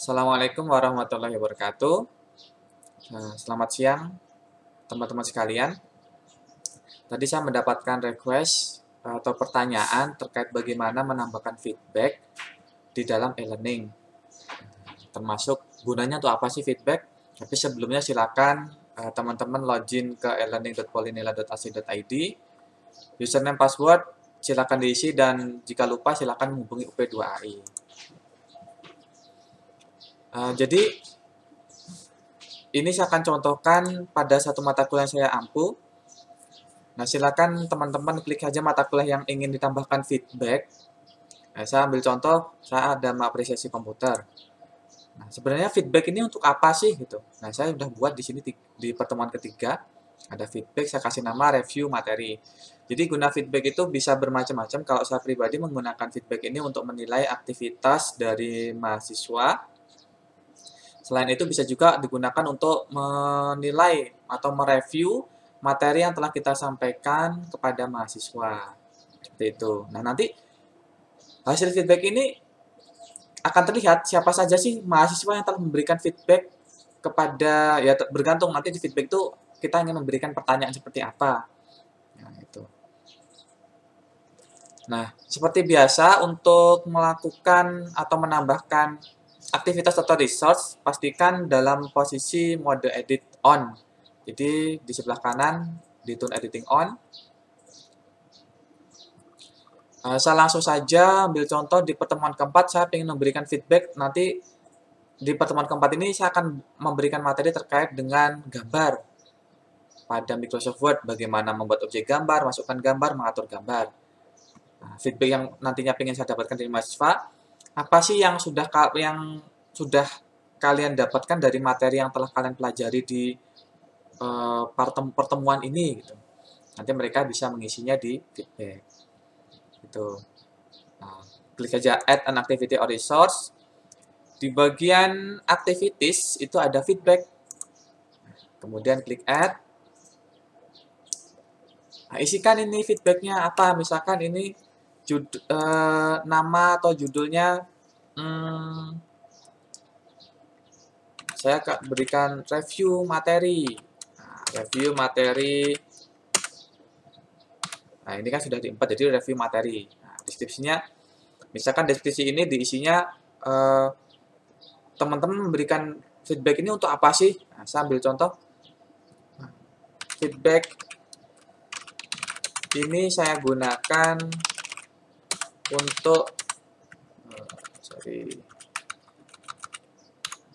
Assalamualaikum warahmatullahi wabarakatuh. Selamat siang teman-teman sekalian. Tadi saya mendapatkan request atau pertanyaan terkait bagaimana menambahkan feedback di dalam e-learning. Termasuk gunanya untuk apa sih feedback? Tapi sebelumnya silakan teman-teman login ke e-learning.polinela.ac.id. Username password silakan diisi dan jika lupa silakan menghubungi UP2AI. Jadi ini saya akan contohkan pada satu mata kuliah yang saya ampu. Nah, silakan teman-teman klik saja mata kuliah yang ingin ditambahkan feedback. Nah, saya ambil contoh, saya ada mengapresiasi komputer. Nah, sebenarnya feedback ini untuk apa sih gitu? Nah, saya sudah buat di sini di pertemuan ketiga ada feedback, saya kasih nama review materi. Jadi guna feedback itu bisa bermacam-macam. Kalau saya pribadi menggunakan feedback ini untuk menilai aktivitas dari mahasiswa. Selain itu bisa juga digunakan untuk menilai atau mereview materi yang telah kita sampaikan kepada mahasiswa. Seperti itu. Nah, nanti hasil feedback ini akan terlihat siapa saja sih mahasiswa yang telah memberikan feedback kepada, ya bergantung nanti di feedback itu kita ingin memberikan pertanyaan seperti apa. Nah, itu. Nah, seperti biasa untuk melakukan atau menambahkan aktivitas atau resource, pastikan dalam posisi mode edit on. Jadi di sebelah kanan di tune editing on. Saya langsung saja ambil contoh di pertemuan keempat, saya ingin memberikan feedback. Nanti di pertemuan keempat ini saya akan memberikan materi terkait dengan gambar pada Microsoft Word, bagaimana membuat objek gambar, masukkan gambar, mengatur gambar. Nah, feedback yang nantinya ingin saya dapatkan dari mahasiswa, apa sih yang sudah kalian dapatkan dari materi yang telah kalian pelajari di pertemuan ini gitu. Nanti mereka bisa mengisinya di feedback. Gitu. Nah, klik saja add an activity or resource. Di bagian activities itu ada feedback. Kemudian klik add. Nah, isikan ini feedbacknya apa? Misalkan ini nama atau judulnya saya berikan review materi. Nah, review materi. Nah, ini kan sudah diempat, jadi review materi. Nah, deskripsinya, misalkan deskripsi ini diisinya teman-teman memberikan feedback ini untuk apa sih? Nah, saya ambil contoh. Feedback ini saya gunakan untuk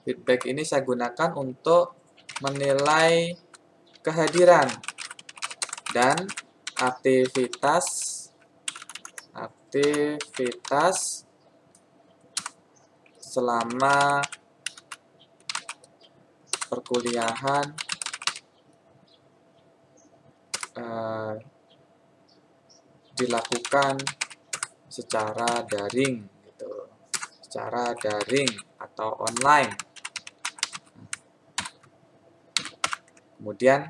feedback ini saya gunakan untuk menilai kehadiran dan aktivitas selama perkuliahan dilakukan secara daring gitu. Secara daring atau online. Kemudian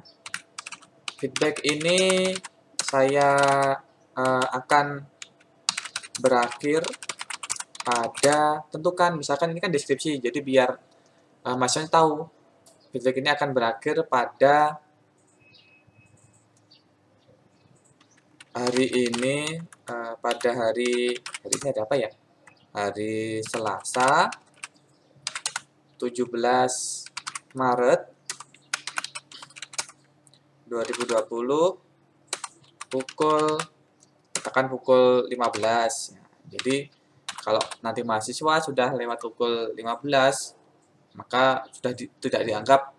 feedback ini saya akan berakhir pada tentukan, misalkan ini kan deskripsi, jadi biar mahasiswa tahu feedback ini akan berakhir pada hari ini, pada hari ini ada apa ya? Hari Selasa 17 Maret 2020 katakan pukul 15. Jadi kalau nanti mahasiswa sudah lewat pukul 15, maka sudah tidak dianggap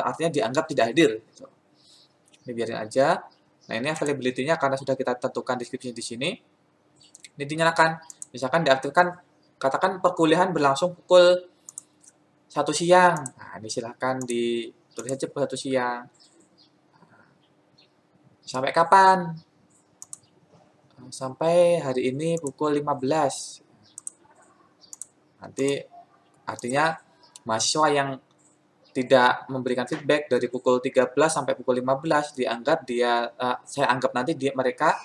artinya dianggap tidak hadir. Gitu. Ini biarin aja. Nah, ini availability-nya karena sudah kita tentukan deskripsinya di sini. Ini dinyalakan. Misalkan diaktifkan, katakan perkuliahan berlangsung pukul 1 siang. Nah, ini silahkan ditulis saja pukul 1 siang. Sampai kapan? Sampai hari ini pukul 15. Nanti artinya mahasiswa yang tidak memberikan feedback dari pukul 13 sampai pukul 15 dianggap saya anggap nanti mereka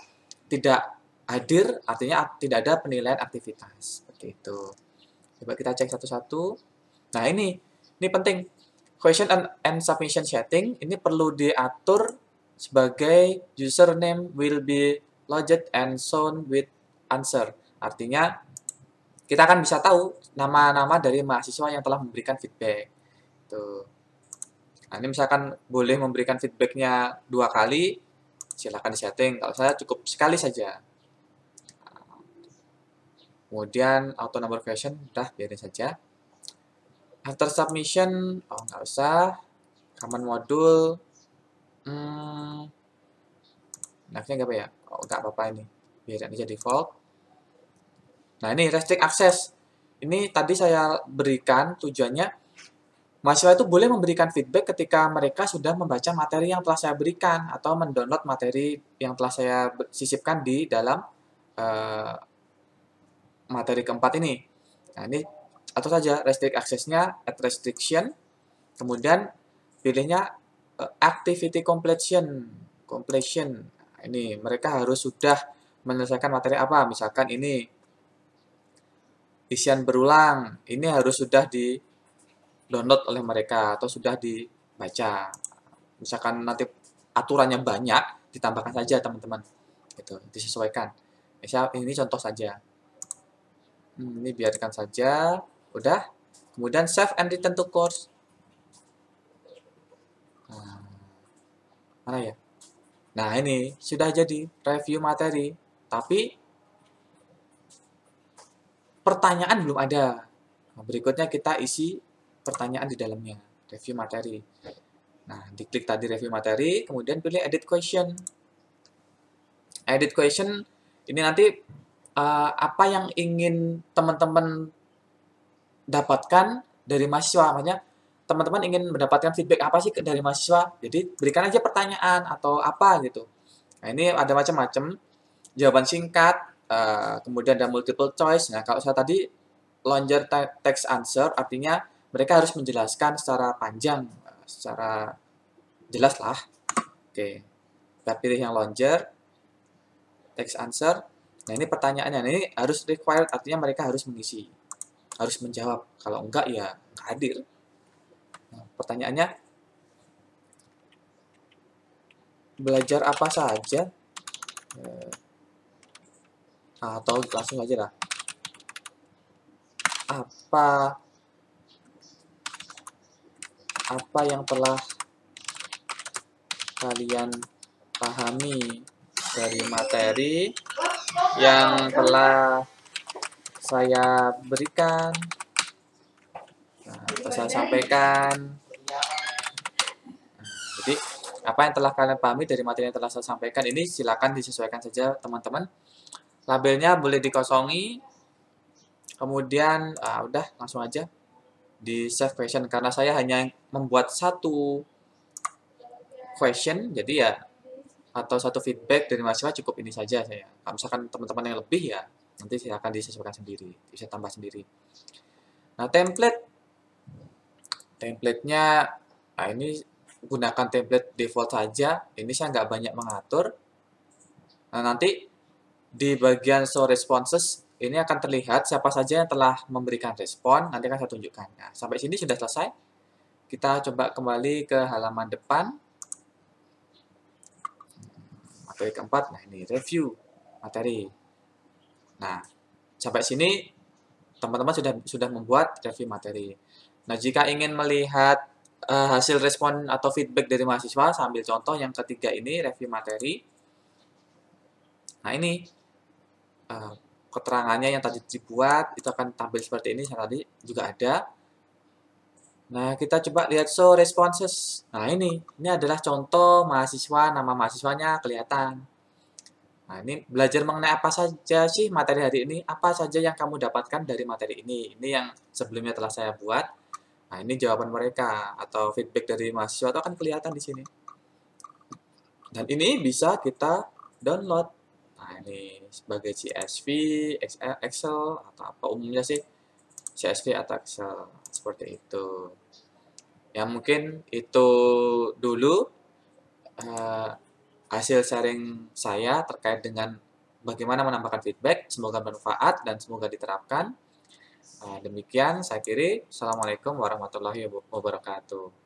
tidak hadir, artinya tidak ada penilaian aktivitas seperti itu. Coba kita cek satu-satu. Nah, ini penting. Question and submission setting ini perlu diatur sebagai username will be logged and shown with answer. Artinya kita akan bisa tahu nama-nama dari mahasiswa yang telah memberikan feedback. Tuh. Nah, ini misalkan boleh memberikan feedbacknya 2 kali, silahkan disetting. Kalau saya cukup sekali saja. Kemudian auto number question, udah biarin saja. After submission, oh nggak usah. Command modul, nextnya nggak apa ya? Oh nggak apa-apa ini, biarin aja default. Nah ini restrict access. Ini tadi saya berikan tujuannya, mahasiswa itu boleh memberikan feedback ketika mereka sudah membaca materi yang telah saya berikan atau mendownload materi yang telah saya sisipkan di dalam materi keempat ini. Nah ini atur saja restrict access-nya, add restriction, kemudian pilihnya activity completion. Ini mereka harus sudah menyelesaikan materi apa, misalkan ini isian berulang, ini harus sudah di download oleh mereka atau sudah dibaca. Misalkan nanti aturannya banyak, ditambahkan saja teman-teman, gitu, disesuaikan. Ini contoh saja. Ini biarkan saja, udah. Kemudian save and return to course. Nah, mana ya? Nah ini sudah jadi review materi, tapi pertanyaan belum ada. Nah, berikutnya kita isi pertanyaan di dalamnya, review materi. Nah, diklik tadi review materi, kemudian pilih edit question. Edit question ini nanti apa yang ingin teman-teman dapatkan dari mahasiswa. Maksudnya teman-teman ingin mendapatkan feedback apa sih dari mahasiswa? Jadi berikan aja pertanyaan atau apa gitu. Nah, ini ada macam-macam. Jawaban singkat, kemudian ada multiple choice. Nah, kalau saya tadi longer text answer, artinya mereka harus menjelaskan secara panjang, secara jelas lah. Oke, kita pilih yang longer text answer. Nah, ini pertanyaannya. Nah, ini harus required, artinya mereka harus mengisi, harus menjawab. Kalau enggak, ya nggak hadir. Nah, pertanyaannya, belajar apa saja? Atau langsung aja lah. Apa yang telah kalian pahami dari materi yang telah saya berikan, atau saya sampaikan. Jadi apa yang telah kalian pahami dari materi yang telah saya sampaikan ini silakan disesuaikan saja teman-teman. Labelnya boleh dikosongi. Kemudian udah langsung aja di save question, karena saya hanya membuat satu question, jadi ya atau satu feedback dari mahasiswa cukup ini saja saya. Kalau misalkan teman-teman yang lebih ya nanti silakan disesuaikan sendiri, bisa tambah sendiri. Nah, templatenya, nah ini gunakan template default saja. Ini saya nggak banyak mengatur. Nah, nanti di bagian show responses ini akan terlihat siapa saja yang telah memberikan respon. Nanti akan saya tunjukkan. Nah, sampai sini sudah selesai. Kita coba kembali ke halaman depan. Materi keempat, nah ini review materi. Nah, sampai sini teman-teman sudah membuat review materi. Nah, jika ingin melihat hasil respon atau feedback dari mahasiswa sambil contoh yang ketiga ini review materi. Nah, ini keterangannya yang tadi dibuat itu akan tampil seperti ini, yang tadi juga ada. Nah, kita coba lihat show responses. Nah, ini adalah contoh mahasiswa, nama mahasiswanya kelihatan. Nah, ini belajar mengenai apa saja sih materi hari ini? Apa saja yang kamu dapatkan dari materi ini? Ini yang sebelumnya telah saya buat. Nah, ini jawaban mereka atau feedback dari mahasiswa itu akan kelihatan di sini. Dan ini bisa kita download. Nah, ini sebagai CSV, Excel, atau apa umumnya sih CSV atau Excel. Seperti itu. Ya mungkin itu dulu hasil sharing saya terkait dengan bagaimana menambahkan feedback. Semoga bermanfaat dan semoga diterapkan. Demikian saya kiri. Assalamualaikum warahmatullahi wabarakatuh.